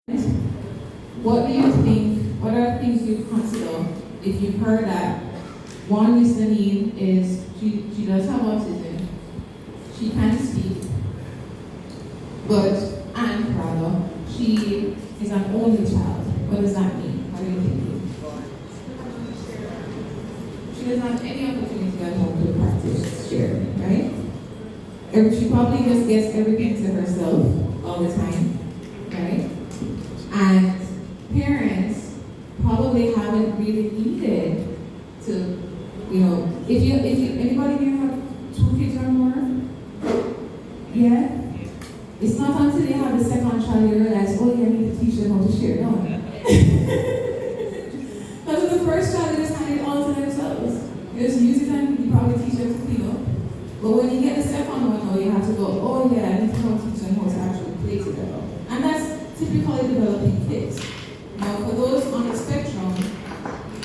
What do you think, what are things you consider if you've heard that one listener need is she does have autism, she can speak, and rather, she is an only child. What does that mean? What are you thinking? She doesn't have any opportunity at home to practice sharing, right? She probably just gets everything to herself all the time, right? And parents probably haven't really needed to, if anybody here have 2 kids or more, yeah? It's not until they have the second child you realize, oh yeah, I need to teach them how to share, no. But with the first child, they just hand it all to themselves. You just use it and you probably teach them to clean up. But when you get the second one, now you have to go, oh yeah, I need to know teach them how to actually play together. And that's typically developing kids. Now for those on the spectrum,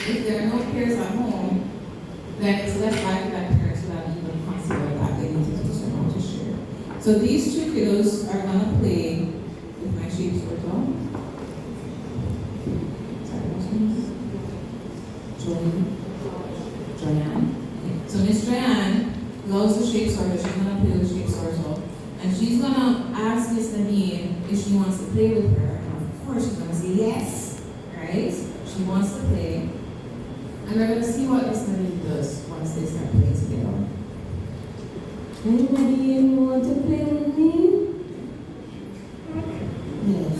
if there are no peers at home, then it's less likely that parents will have even considered that they need to teach them how to share. So these 2 kiddos are going to play with my shape circle. Sorry, what's her name? Joanne. Okay. So Miss Joanne loves the shape circle. She's going to play with the shape circle. And she's going to ask Miss Nadine if she wants to play with her. And of course she's going to say yes, right? She wants to play. And we're going to see what Miss Nadine does once they start playing together. Anybody want to play with me? Yes.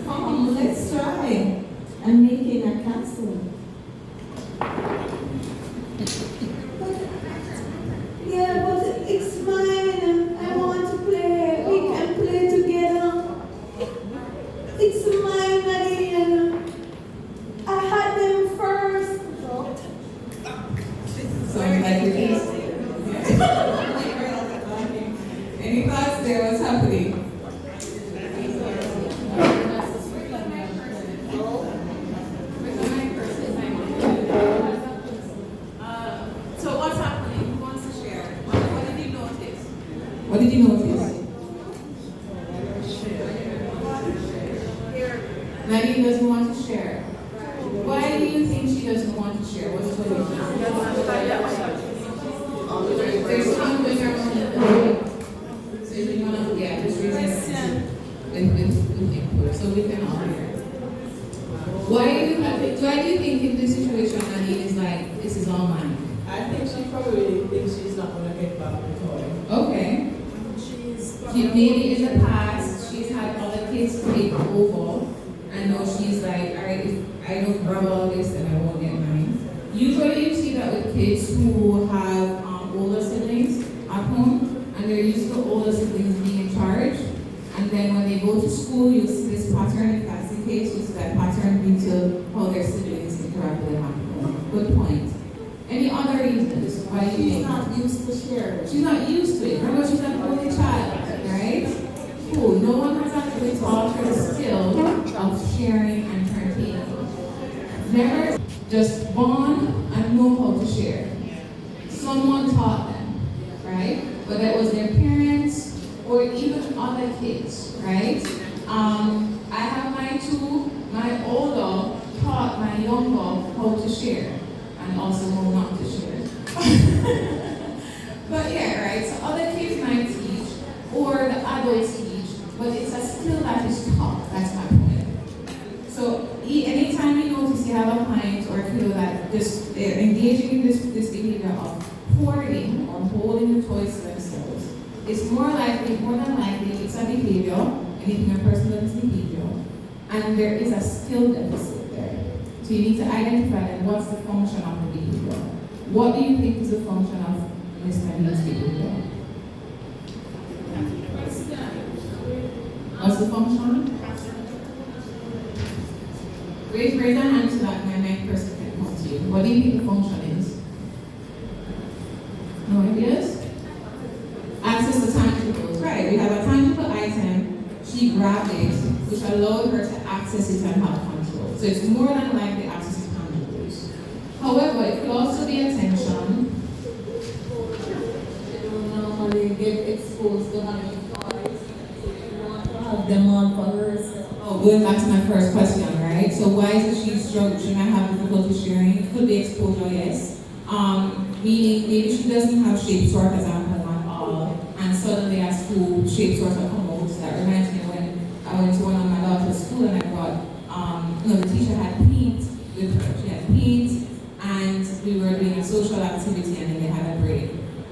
Come on, let's try. I'm making a castle. Yeah, but it's mine. I want to play. We can play together. It's mine, Nadine. I had them first. Sounds like it is. Any thoughts there? What's happening? So what's happening? Who wants to share? What did you notice? What did you notice? Nadine doesn't want to share. Why do you think she doesn't want to share? What's the reason? There's time when you're on the so you want to, just resist with input, so we can all hear. Why do you think in this situation Nadine is like, this is all mine? I think she probably thinks she's not going to get back the toy. Okay. Maybe in the past she's had other kids take over, and now she's like, alright, if I don't grab all this, then I won't get mine. Usually you see that with kids who have older siblings at home, and they're used to older siblings being in charge. And then when they go to school, you see this pattern. If that's the case, you see that pattern into how their siblings interact with them at home. Good point. Any other reasons why you think? She's not used to sharing. She's not used to it. Remember, she's an only child, right? Cool. No one has actually taught her the skill of sharing and turning. Never just born and know how to share. Someone taught them, right? Whether it was their parents or even other kids, right? I have my 2, my older taught my younger how to share and also how not to share. But yeah, right? So other kids might teach or the adults teach, but it's a skill that is taught. That's my point. So anytime you notice you have a client or a kiddo that just they're engaging in this behavior of hoarding or holding the toys to themselves, it's more than likely it's a behavior, anything a person does is behavior, and there is a skill deficit there. So you need to identify then what's the function of the behavior. What do you think is the function of Miss Nadine's behavior? What's the function? Raise your hand so that my next person can come to you. What do you think the function is? No ideas? Access to tangibles. Right, we have a tangible item. She grabbed it, which allowed her to access it and have control. So it's more than likely access to tangibles. However, it could also be attention. They don't normally get exposed to having have them on for herself. Oh, going back to my first question, right? So why is it she struggle? She might have difficulty sharing. It could be exposure, yes. Meaning maybe she doesn't have shape sort as at all, and suddenly at school shape sorts are come out. That reminds me when I went to one of my daughter's school and I brought, the teacher had paint with her. She had paint, and we were doing a social activity, and then they had a break.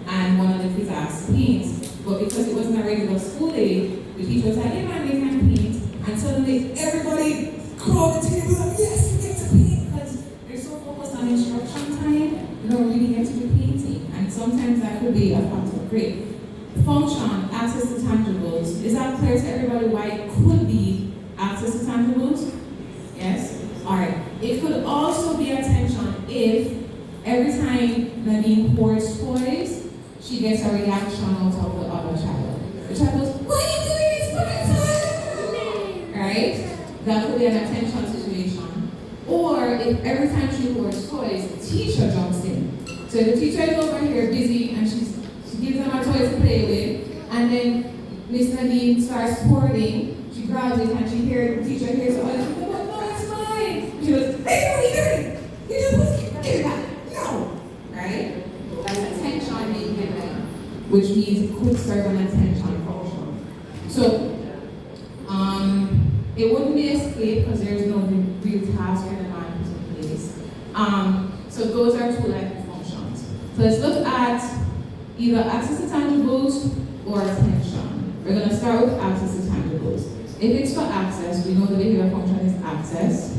And one of the kids asked to paint, but because it wasn't a regular school day, the teacher was like, "Hey man, they can paint." And suddenly everybody crowded together, like, "Yes, you get to paint," because they're so focused on instruction time, you don't really get to do painting. And sometimes that could be a factor. Great. Function, access to tangibles. Is that clear to everybody why it could be access to tangibles? Yes? Alright. It could also be attention if every time Nadine pours toys, she gets a reaction out of the other child. The child goes, "Why are you doing this for my time?" Right? That could be an attention situation. Or if every time she pours toys, the teacher jumps in. So the teacher is over here busy and she gives them a toy to play with, and then Miss Nadine starts pouring, she grabs it and she hears the teacher hears the other people go, "No, it's mine." She goes, "Hey, what are you doing? You just give that." No. Right? That's attention being given, which means it could serve an attention function. So, it wouldn't be escape because there's no real task or demand in place. So those are two likely functions. So let's look at either access to tangibles or attention. We're going to start with access to tangibles. If it's for access, we know the behavior function is access.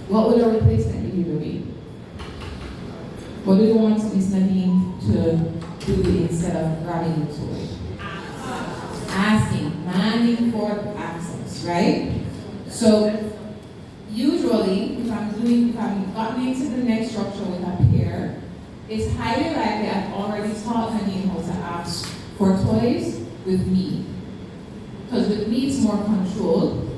What would our replacement behavior be? What do you want Miss Nadine to do instead of grabbing the toy? Asking, demanding for access, right? So usually, if I've gotten into the next structure with a pair, it's highly likely I've already taught Nadine how to ask for toys with me. Because with me it's more controlled.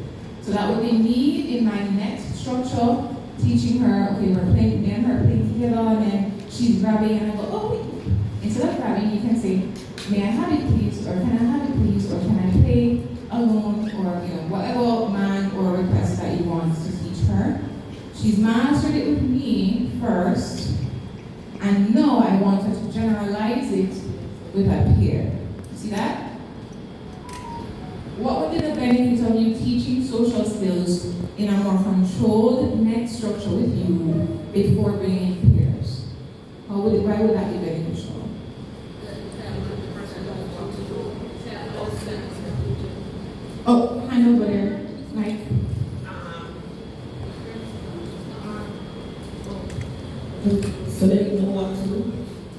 So that would be me in my next structure, teaching her, okay, we're playing, me and her playing together, and then she's grabbing, and I go, "Oh, wait." Instead of grabbing, you can say, "May I have it please?" or "Can I have it please?" or "Can I play alone?" or whatever man or request that you want to teach her. She's mastered it with me first, and now I want her to generalize it with a peer. See that? What would be the benefit of you teaching social skills in a more controlled net structure with you before bringing peers? Why would that be beneficial? Oh, hand over there, Mike. So they know what to do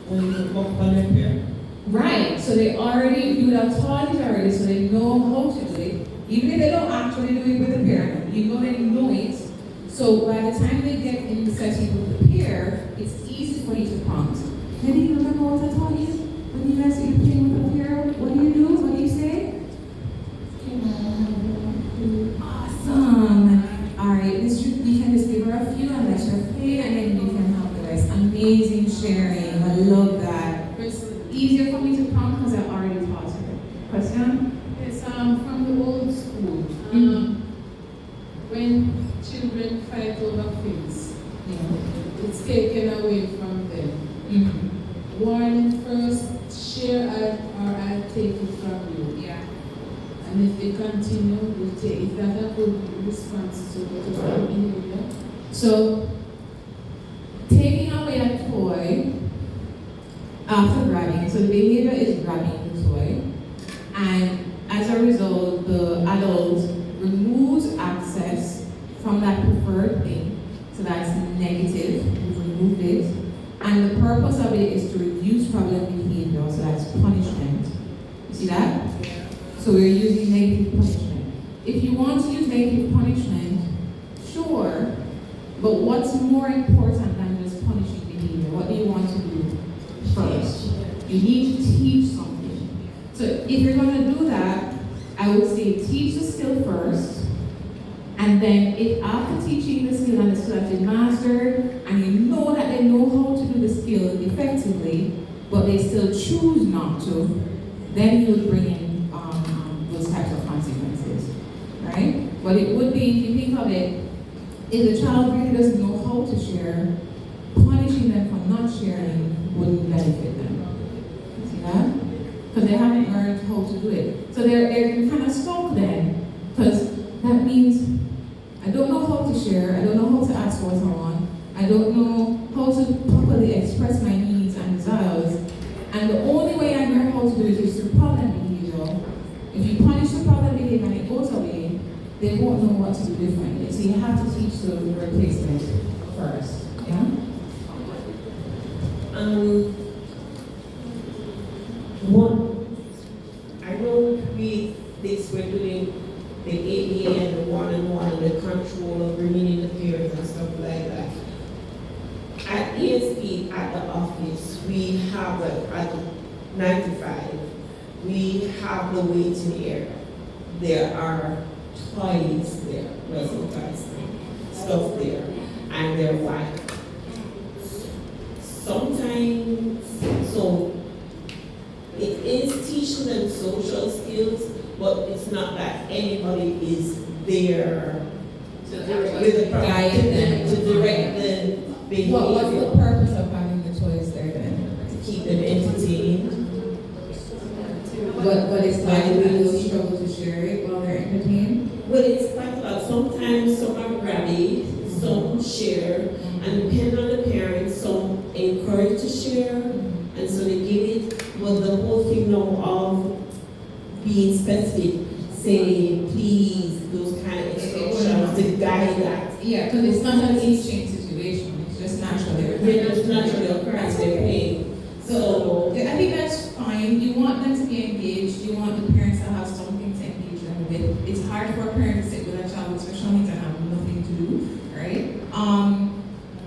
when you come up on their pair? Right, so they already, you would have taught it already, so they know how to do it. Even if they don't actually do it with the parent, you know they know it. So by the time they get in the setting with the peer, it's easy for you to prompt. Maybe you remember what I taught you? When you guys are playing with the peer, what do you do? What do you say? Awesome. Alright, we can just give her a few and let her play, and then you can help the rest. Amazing sharing. I love that. It's easier for me to prompt because I already taught her. Question? Yes, from the old school, when children fight over things, it's taken away from them. Warning first, share or I'll take it from you. Yeah. And if they continue, we take. Is that a good response to the behavior? So, taking away a toy after grabbing, so the behavior is grabbing the toy, and as a result, the adult removes access from that preferred thing, so that's negative, we've removed it, and the purpose of it is to reduce problem behavior, so that's punishment. You see that? So we're using negative punishment. If you want to use negative punishment, sure, but what's more important than just punishing behavior? What do you want to do first? You need to teach something. So if you're going to do that, I would say teach the skill first, and then if after teaching the skill and the skill has been mastered, and you know that they know how to do the skill effectively, but they still choose not to, then you would bring in those types of consequences. But it would be, if you think of it, if the child really doesn't know how to share, punishing them for not sharing wouldn't benefit them. See that? Because they haven't learned how to do it. So they're kind of stuck then, because that means I don't know how to share, I don't know how to ask for someone, I don't know how to properly express my needs and desires, and the only way I learn how to do it is through problem behavior. If you punish the problem behavior and it goes away, they won't know what to do differently. So you have to teach the replacement first. Yeah? I know with this we're doing the ABA and the one-on-one and the control of bringing in the parents and stuff like that. At ESP, at the office, we have at 9 to 5, we have the waiting area. There are toys there, wrestling toys, stuff there, and they're white. Sometimes, so it is teaching them social skills, but it's not that anybody is there with a guide them to direct the behavior. What's the purpose of having the toys there then? To keep them entertained. But it's like they will struggle to share it while they're entertained? Well, it's quite a lot. Sometimes some are grabby, some share, and depending on the parents, some encourage to share, and so they give it. But the whole thing now of being specific, say please, those kind of instructions to guide that. Yeah, because it's not an instinct situation, it's just naturally. They're just naturally occurrence they're playing. So I think that's fine. You want them to be engaged, you want the parents to have something to engage them with. It's hard for a parent to sit with a child with special needs and have nothing to do, right?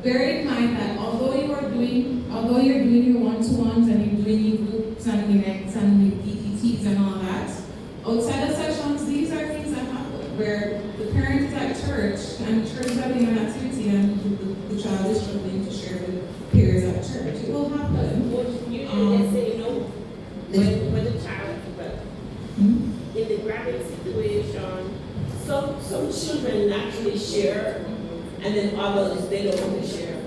Bear in mind that although you're doing your one-to-ones and you're doing your groups and your next and your PPTs and all that, outside of sessions, these are things that happen where the parent is at church and church is having an activity and the child is struggling to share with peers at church. It will happen. usually they say no when the child is well. In the grabbing situation, some children naturally share, and then others they don't want to share.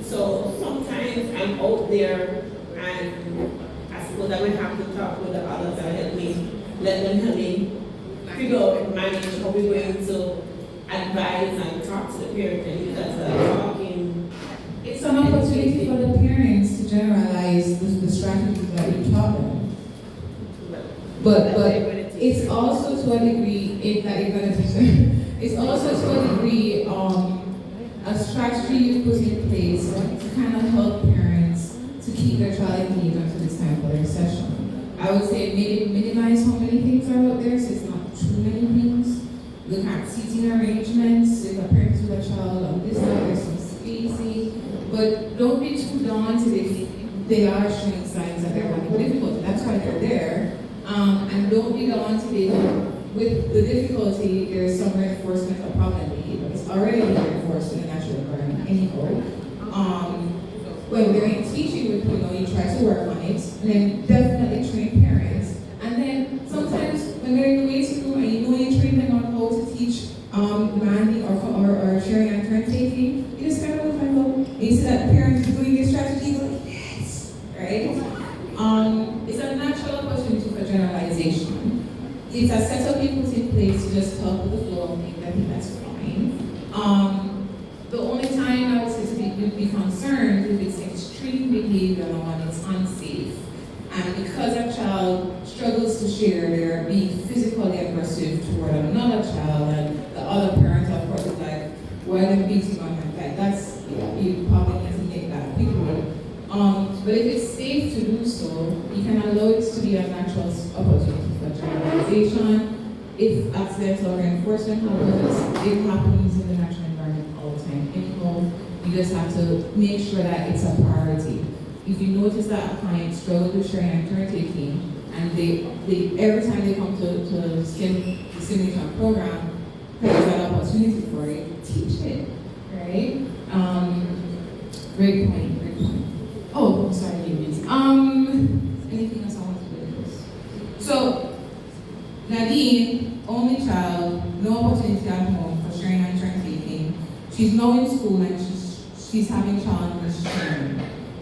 So sometimes I'm out there, and I suppose I would have to talk with the others that help me, let them help me figure out, manage how we're going to advise and talk to the parent and use that as talking. It's an opportunity for the parents to generalize the strategies that you taught them. But it's also to a degree, it's also to a degree a strategy you put in place to kind of help parents to keep their child engaged until it's time for their session. I would say minimize how many things are out there, so it's not too many things. Look at seating arrangements. If a parent's with a child on this side, there's some spacing. But don't be too daunted if they are showing signs that they're having difficulty. That's why they're there. And don't be daunted if with the difficulty there's some reinforcement of problem behavior. It's already being reinforced in the natural environment anyhow. When they're in teaching with you try to work on it, and then definitely train parents. And then sometimes when they're in the waiting room and you train them on how to teach demanding or sharing and turn taking, you just kind of look like, oh, you see that parent is doing this strategy, you're like, yes, right? It's a natural opportunity for generalization. It's a setup you put in place to just help with the flow of things. I think that's fine. The only time I would say to be concerned if it's extreme behavior and it's unsafe. And because a child struggles to share, they're being physically aggressive toward another child, and the other parent, of course, is like, why are they beating on my back? That's, you probably need to make that bigger. But if it's safe to do so, you can allow it to be a natural opportunity for generalization. If accidental reinforcement happens, it happens in the natural environment all the time. Anyhow, you just have to make sure that it's a priority. If you notice that a client struggles with sharing and turn taking, and they every time they come to the simulation program, there's an opportunity for it, teach it, right? Great point. Oh, I'm sorry, ladies. Anything else I want to do with this? So, Nadine, only child, no opportunity at home for sharing and turn taking. She's now in school and she's having challenges sharing.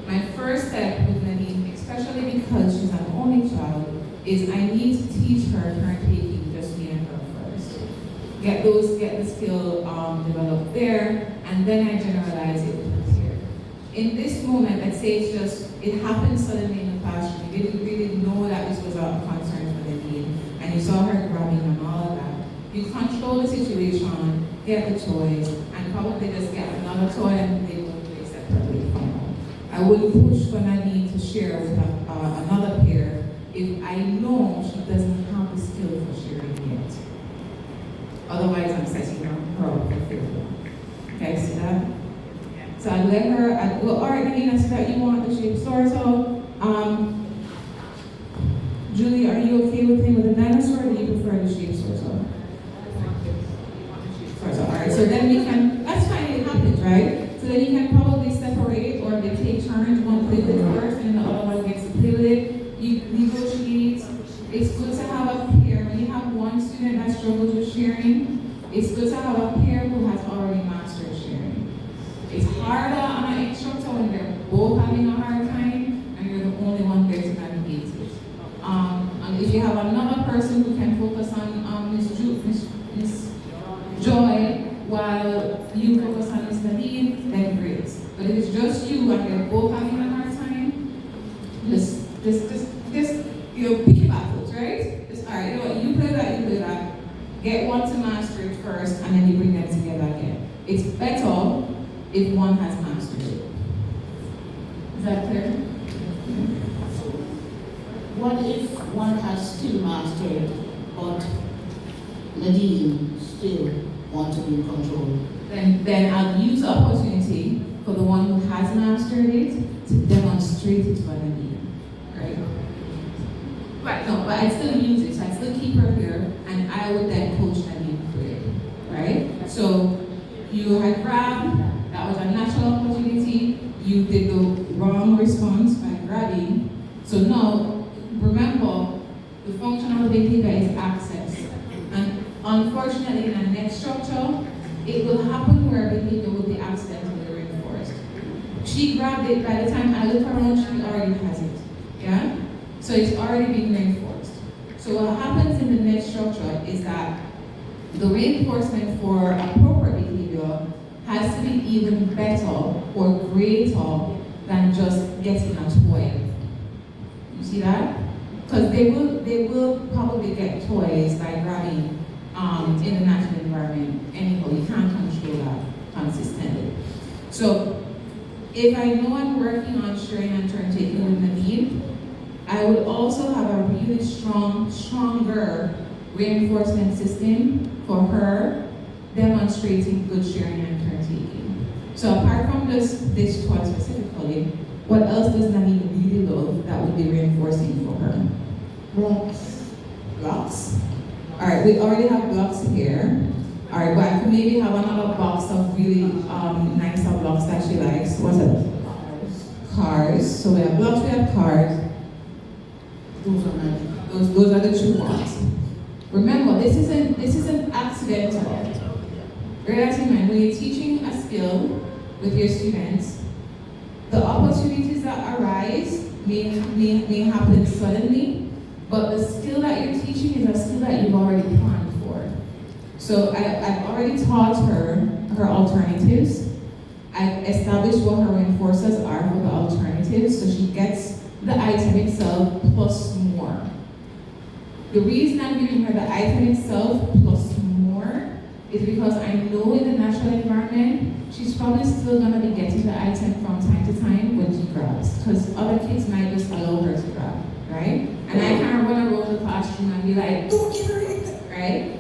My first step with Nadine, especially because she's an only child, is I need to teach her turn taking, just me and her first. Get the skill developed there, and then I generalize it here. In this moment, let's say it happened suddenly in the classroom. You didn't really know that this was a concern for Nadine, and you saw her grabbing and all of that. You control the situation, get the toys, and probably just get another toy and they will play separately. I wouldn't push for Nadine to share with another peer if I know she doesn't have the skill for sharing yet. Otherwise, I'm setting her up for failure. Okay, see that? So I'd let her, well, all right, Nadine, I see that you want the shape sorter. Julie, are you okay with playing with the dinosaur, or do you prefer the shape sorter? Alright, so then we can, that's fine, it happens, right? So then you can probably separate, or they take turns, one play with it first and the other one gets to play with it. You negotiate. It's good to have a pair. When you have one student that struggles with sharing, it's good to have a pair who has already mastered sharing. It's harder on an instructor when they're both having a hard time and you're the only one there to navigate it. And if you have another person who can focus on Miss Joy while you focus on Miss Nadine, then great. But if it's just you and you're both having a hard time, just pick your battles, right? Just all right, you know what, you play that. Get one to master it first, and then you bring them together again. It's better if one has mastered it. Is that clear? What if one has still mastered, but Nadine still want to be in control? Then I'll use the opportunity for the one who has mastered it to demonstrate it for Nadine, right? Right, no, but I still use it, so I still keep her here, and I would then coach Nadine through it, right? So you had grabbed, that was a natural opportunity, you did the wrong response by grabbing, so now, remember, the function of the behavior is access, and unfortunately in a net structure, it will happen where behavior will be accidentally reinforced. She grabbed it, by the time I look around, she already has it, yeah? So it's already being reinforced. So what happens in the net structure is that the reinforcement for appropriate behavior has to be even better or greater than just getting a toy. You see that? Because they will probably get toys by grabbing in the natural environment. Anyhow, you can't control that consistently. So if I know I'm working on sharing and turn taking with Nadine, I would also have a really stronger reinforcement system for her demonstrating good sharing and turn taking. So apart from this toy specifically, what else does Nadine really love that would be reinforcing for her? Blocks? All right, we already have blocks here. All right, but I could maybe have another box of really nicer blocks that she likes. What's it? Cars. So we have blocks, we have cars. Those are the true ones. Remember, this isn't accidental. Bear that in mind. When you're teaching a skill with your students, the opportunities that arise may happen suddenly, but the skill that you're teaching is a skill that you've already planned for. So I've already taught her alternatives. I've established what her reinforcers are for the alternatives, so she gets the item itself plus more. The reason I'm giving her the item itself plus more is because I know in the natural environment, she's probably still gonna be getting the item from time to time when she grabs, because other kids might just allow her to grab, right? And I can't run around the classroom and be like, don't give her it, right?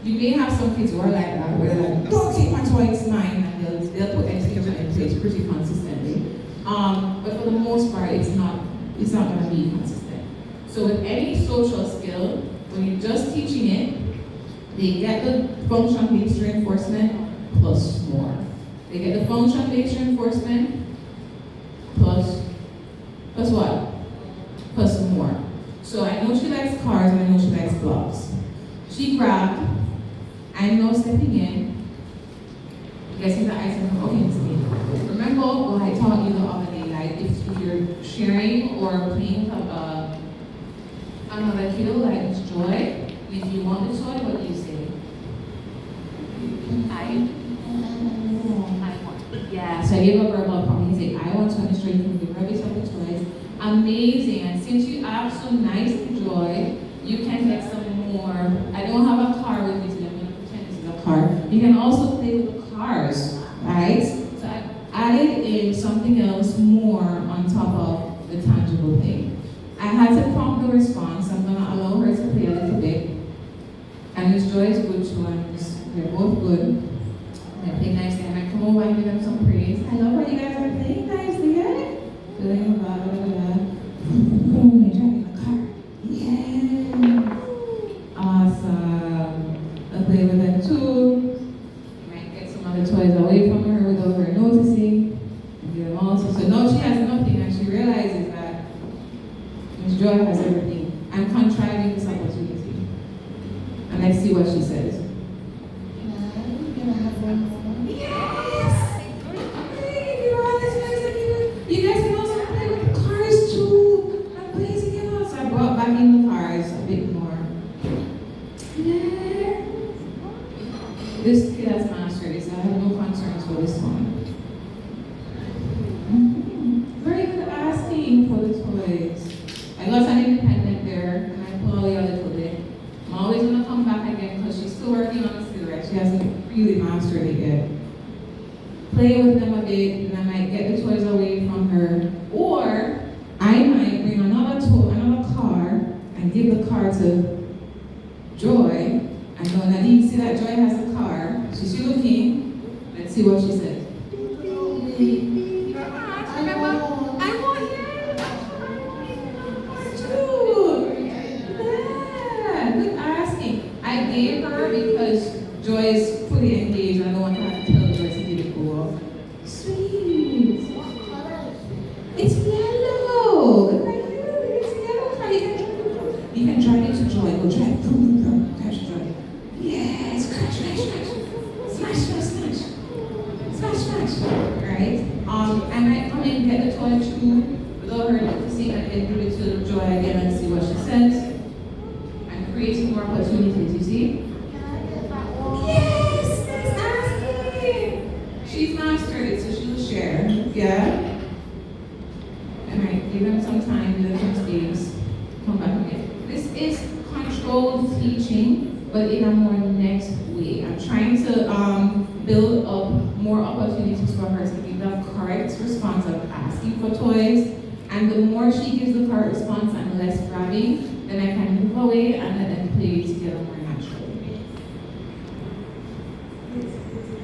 You may have some kids who are like that, where they're like, don't take my toy, it's mine, and they'll put execution in place pretty consistently. But for the most part, it's not gonna be consistent. So with any social skill, when you're just teaching it, they get the function-based reinforcement plus more. They get the function-based reinforcement plus what? Plus more. So I know she likes cars and I know she likes blocks. She grabbed, I'm now stepping in, getting the item from okay, Miss Lee. Remember what I taught you the other day, like if you're sharing or playing with another kiddo, like Joy, if you want the toy, what do you say? I want. Yeah, so I gave a verbal prompt. He said, I want to understand you can give her some of the toys. Amazing. And since you asked so nicely, Joy, you can get some more. I don't have a car with me today. I'm going to pretend this is a car. You can also play with the cars, right? So I added in something else more on top of the tangible thing. I had to prompt the response. I'm going to allow her to play a little bit. And Miss Joy is good too, and they're both good. They play nicely, and I come over and give them some praise. I love how you guys are playing nicely, yeah? Feeling blah, blah, blah, blah. Boom, they're driving the car. Yeah. Awesome. I'll play with them too. Might get some other toys away from her without her noticing. And give them also. So now she has nothing, and she realizes that Miss Joy has everything. I'm contriving this opportunity. And let's see what she says. Can I have one more? Yes! Hey, you're all this nice and you guys can also play with cars too. I'm blazing it out. So I brought back in the cars a bit more. Yeah. This kid has mastered this. I have no concerns for this one. Very good asking for the toys. I got an independent there, and I pull away a little bit. I'm always going to come back again because she's still working on the skill, right? She hasn't really mastered it yet. Play with them a bit, and I might get the toys away from her. Or I might bring another car, and give the car to Joy. And when Nadine see that Joy has a car, she's looking. Let's see what she says. Remember, I want you. Good asking. I gave her because Joy is fully engaged. I don't want to have to tell Joy to give it go. Sweet. It's yellow. Look at you. It's yellow. You can drive it to Joy. Go drive. Crash, drive. Yes. Crash. Smash. Right? I might come in and get the toy too without her noticing and then give it to Joy again and see what she says. I'm creating more opportunities, you see? Yes! Nice asking! She's mastered it, so she'll share. Yeah? I might give them some time with the mistakes. Come back again. This is controlled teaching, but in a more next way. I'm trying to build up more opportunities for her to give the correct response of asking for toys. And the more she gives the correct response and less grabbing, then I can move away and let them play together more.